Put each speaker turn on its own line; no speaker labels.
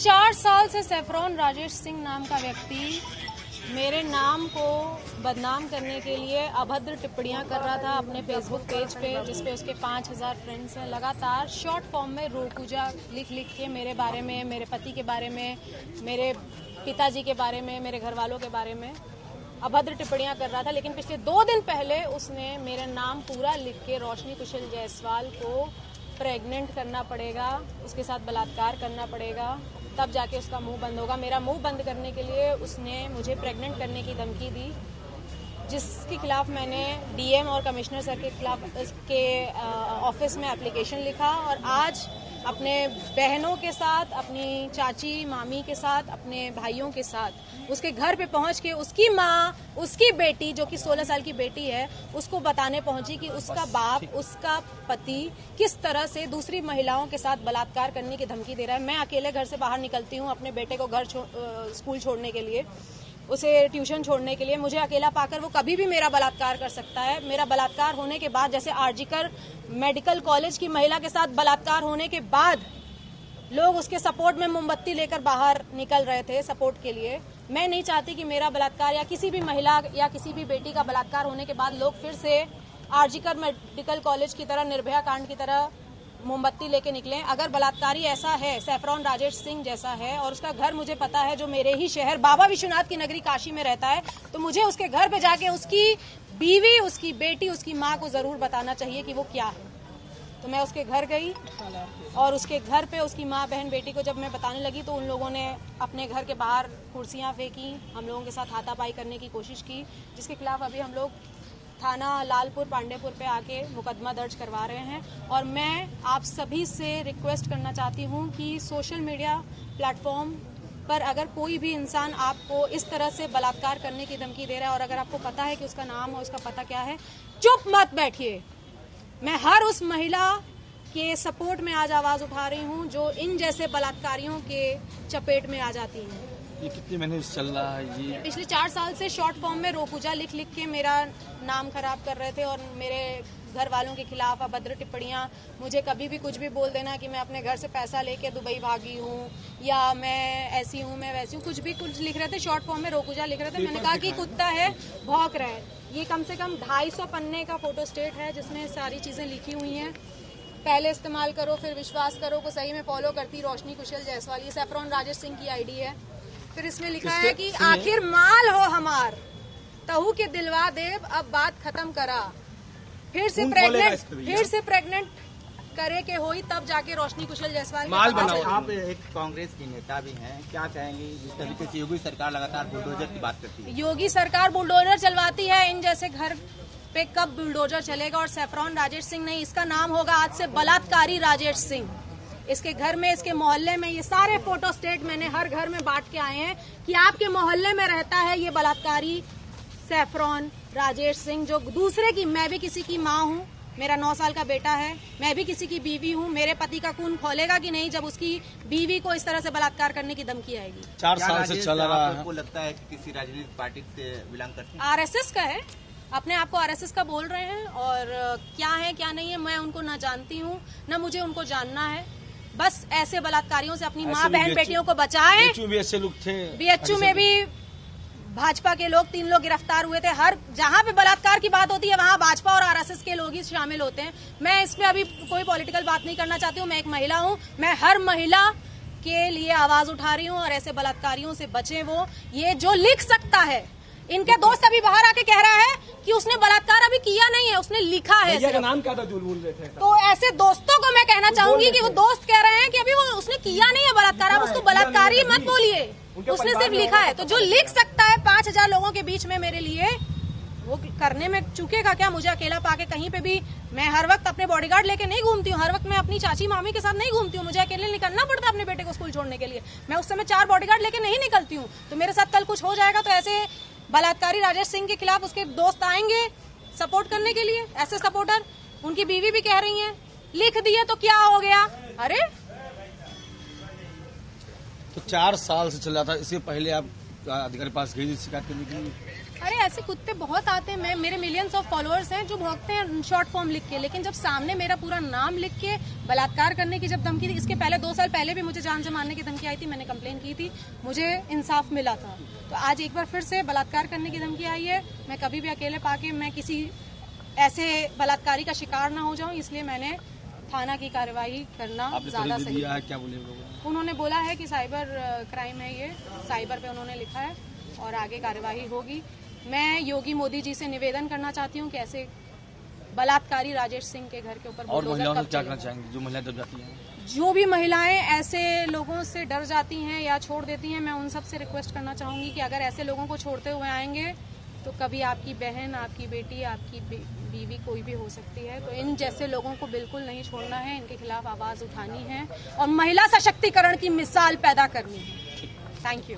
4 साल से सैफरॉन राजेश सिंह नाम का व्यक्ति मेरे नाम को बदनाम करने के लिए अभद्र टिप्पणियां कर रहा था अपने फेसबुक पेज पे, जिसपे उसके 5000 फ्रेंड्स हैं। लगातार शॉर्ट फॉर्म में रोकूजा लिख के मेरे बारे में, मेरे पति के बारे में, मेरे पिताजी के बारे में, मेरे घर वालों के बारे में अभद्र टिप्पणियां कर रहा था। लेकिन पिछले 2 दिन पहले उसने मेरा नाम पूरा लिख के रोशनी कुशल जायसवाल को प्रेग्नेंट करना पड़ेगा, उसके साथ बलात्कार करना पड़ेगा, तब जाके उसका मुंह बंद होगा। मेरा मुंह बंद करने के लिए उसने मुझे प्रेग्नेंट करने की धमकी दी, जिसके खिलाफ मैंने डीएम और कमिश्नर सर के खिलाफ के ऑफिस में एप्लीकेशन लिखा और आज अपने बहनों के साथ, अपनी चाची मामी के साथ, अपने भाइयों के साथ उसके घर पे पहुंच के उसकी माँ, उसकी बेटी जो कि 16 साल की बेटी है, उसको बताने पहुंची कि उसका बाप, उसका पति किस तरह से दूसरी महिलाओं के साथ बलात्कार करने की धमकी दे रहा है। मैं अकेले घर से बाहर निकलती हूँ अपने बेटे को स्कूल छोड़ने के लिए, उसे ट्यूशन छोड़ने के लिए। मुझे अकेला पाकर वो कभी भी मेरा बलात्कार कर सकता है। मेरा बलात्कार होने के बाद, जैसे आरजीकर मेडिकल कॉलेज की महिला के साथ बलात्कार होने के बाद लोग उसके सपोर्ट में मोमबत्ती लेकर बाहर निकल रहे थे सपोर्ट के लिए, मैं नहीं चाहती कि मेरा बलात्कार या किसी भी महिला या किसी भी बेटी का बलात्कार होने के बाद लोग फिर से आरजीकर मेडिकल कॉलेज की तरह, निर्भया कांड की तरह मोमबत्ती लेके निकले। अगर बलात्कारी ऐसा है, सैफरॉन राजेश सिंह जैसा है, और उसका घर मुझे पता है जो मेरे ही शहर बाबा विश्वनाथ की नगरी काशी में रहता है, तो मुझे उसके घर पे जाके उसकी बीवी, उसकी बेटी, उसकी माँ को जरूर बताना चाहिए कि वो क्या है। तो मैं उसके घर गई और उसके घर पे उसकी माँ, बहन, बेटी को जब मैं बताने लगी तो उन लोगों ने अपने घर के बाहर कुर्सियां फेंकी, हम लोगों के साथ हाथापाई करने की कोशिश की, जिसके खिलाफ अभी हम लोग थाना लालपुर पांडेपुर पे आके मुकदमा दर्ज करवा रहे हैं। और मैं आप सभी से रिक्वेस्ट करना चाहती हूँ कि सोशल मीडिया प्लेटफॉर्म पर अगर कोई भी इंसान आपको इस तरह से बलात्कार करने की धमकी दे रहा है और अगर आपको पता है कि उसका नाम और उसका पता क्या है, चुप मत बैठिए। मैं हर उस महिला के सपोर्ट में आज आवाज उठा रही हूँ जो इन जैसे बलात्कारियों के चपेट में आ जाती हैं।
ये कितने महीने से चल रहा है? ये
पिछले 4 साल से शॉर्ट फॉर्म में रोकूजा लिख के मेरा नाम खराब कर रहे थे और मेरे घर वालों के खिलाफ अभद्र टिप्पणियां, मुझे कभी भी कुछ भी बोल देना कि मैं अपने घर से पैसा लेके दुबई भागी हूँ या मैं ऐसी हूँ, मैं वैसी हूँ, कुछ लिख रहे थे। शॉर्ट फॉर्म में रोकूजा लिख रहे थे। मैंने कहा कि कुत्ता है, भौंक रहा है। ये कम से कम 250 पन्ने का फोटो स्टेट है जिसमें सारी चीजें लिखी हुई हैं। पहले इस्तेमाल करो फिर विश्वास करो को सही में फॉलो करती रोशनी कुशल जायसवाल। ये सैफरॉन राजेश सिंह की आईडी है। फिर इसमें लिखा है कि आखिर माल हो हमार, तहु के दिलवा देव, अब बात खत्म करा, फिर से प्रेग्नेंट करे के होई तब जाके रोशनी कुशल जायसवाल
माल बनाओ। आप एक कांग्रेस की नेता भी हैं, क्या कहेंगी जिस तरीके से योगी सरकार लगातार बुलडोजर की बात करती है?
योगी सरकार बुलडोजर चलवाती है, इन जैसे घर पे कब बुलडोजर चलेगा? और सैफरॉन राजेश सिंह नहीं, इसका नाम होगा आज से बलात्कारी राजेश सिंह। इसके घर में, इसके मोहल्ले में, ये सारे फोटो स्टेट मैंने हर घर में बांट के आए हैं कि आपके मोहल्ले में रहता है ये बलात्कारी सैफरॉन राजेश सिंह, जो दूसरे की, मैं भी किसी की माँ हूँ, मेरा 9 साल का बेटा है, मैं भी किसी की बीवी हूँ। मेरे पति का खून खोलेगा कि नहीं जब उसकी बीवी को इस तरह से बलात्कार करने की धमकी आएगी?
4 साल से चल रहा है।
आपको लगता है कि किसी राजनीतिक पार्टी से बिलोंग करते हैं?
आरएसएस का है, अपने आप को आरएसएस का बोल रहे हैं, और क्या है क्या नहीं है मैं उनको ना जानती हूँ ना मुझे उनको जानना है। बस ऐसे बलात्कारियों से अपनी माँ, बहन, बेटियों को बचाएं। बीएचयू में भी भाजपा के लोग 3 लोग गिरफ्तार हुए थे। हर जहां पे बलात्कार की बात होती है वहां भाजपा और आरएसएस के लोग ही शामिल होते हैं। मैं इसमें अभी कोई पॉलिटिकल बात नहीं करना चाहती हूँ। मैं एक महिला हूँ, मैं हर महिला के लिए आवाज उठा रही हूँ और ऐसे बलात्कारियों से बचें। वो ये जो लिख सकता है, इनके दोस्त अभी बाहर आके कह रहा है कि उसने बलात्कार अभी किया नहीं है, उसने लिखा है।
भैया का नाम क्या था जो बोल रहे थे?
तो ऐसे दोस्तों को मैं कहना चाहूंगी कि वो दोस्त कह रहे हैं कि अभी वो उसने किया नहीं है बलात्कार, आप उसको बलात्कारी मत बोलिए, उसने सिर्फ लिखा है। तो जो लिख सकता है 5000 लोगों के बीच में मेरे लिए, वो करने में चूकेगा क्या? मुझे अकेला पाके कहीं पे भी, मैं हर वक्त अपने बॉडीगार्ड लेके नहीं घूमती हूँ, हर वक्त मैं अपनी चाची मामी के साथ नहीं घूमती हूँ। मुझे अकेले निकलना पड़ता है अपने बेटे को स्कूल छोड़ने के लिए। मैं उस समय 4 बॉडीगार्ड लेके नहीं निकलती हूँ। तो मेरे साथ कल कुछ हो जाएगा तो ऐसे बलात्कारी राजेश सिंह के खिलाफ उसके दोस्त आएंगे सपोर्ट करने के लिए, ऐसे सपोर्टर। उनकी बीवी भी कह रही हैं लिख दिए तो क्या हो गया? अरे
तो 4 साल से चल रहा था। इससे पहले आप अधिकारी पास गई थी शिकायत करने के लिए?
अरे ऐसे कुत्ते बहुत आते हैं, मेरे मिलियंस ऑफ फॉलोअर्स हैं जो भौंकते हैं शॉर्ट फॉर्म लिख के, लेकिन जब सामने मेरा पूरा नाम लिख के बलात्कार करने की जब धमकी थी, इसके पहले 2 साल पहले भी मुझे जान से मारने की धमकी आई थी, मैंने कंप्लेन की थी, मुझे इंसाफ मिला था। तो आज एक बार फिर से बलात्कार करने की धमकी आई है। मैं कभी भी अकेले पाके मैं किसी ऐसे बलात्कारी का शिकार ना हो जाऊं, इसलिए मैंने थाना की कार्रवाई करना ज्यादा सही है।
क्या बोले
उन्होंने बोला है कि साइबर क्राइम है, ये साइबर पे उन्होंने लिखा है और आगे कार्यवाही होगी। मैं योगी मोदी जी से निवेदन करना चाहती हूँ कि ऐसे बलात्कारी राजेश सिंह के घर के ऊपर
और महिलाओं को क्या करना चाहेंगे जो महिलाएं डर जाती हैं?
जो भी महिलाएं ऐसे लोगों से डर जाती हैं या छोड़ देती हैं, मैं उन सब से रिक्वेस्ट करना चाहूंगी कि अगर ऐसे लोगों को छोड़ते हुए आएंगे तो कभी आपकी बहन, आपकी बेटी, आपकी बीवी कोई भी हो सकती है। तो इन जैसे लोगों को बिल्कुल नहीं छोड़ना है, इनके खिलाफ आवाज उठानी है और महिला सशक्तिकरण की मिसाल पैदा करनी है। Thank you.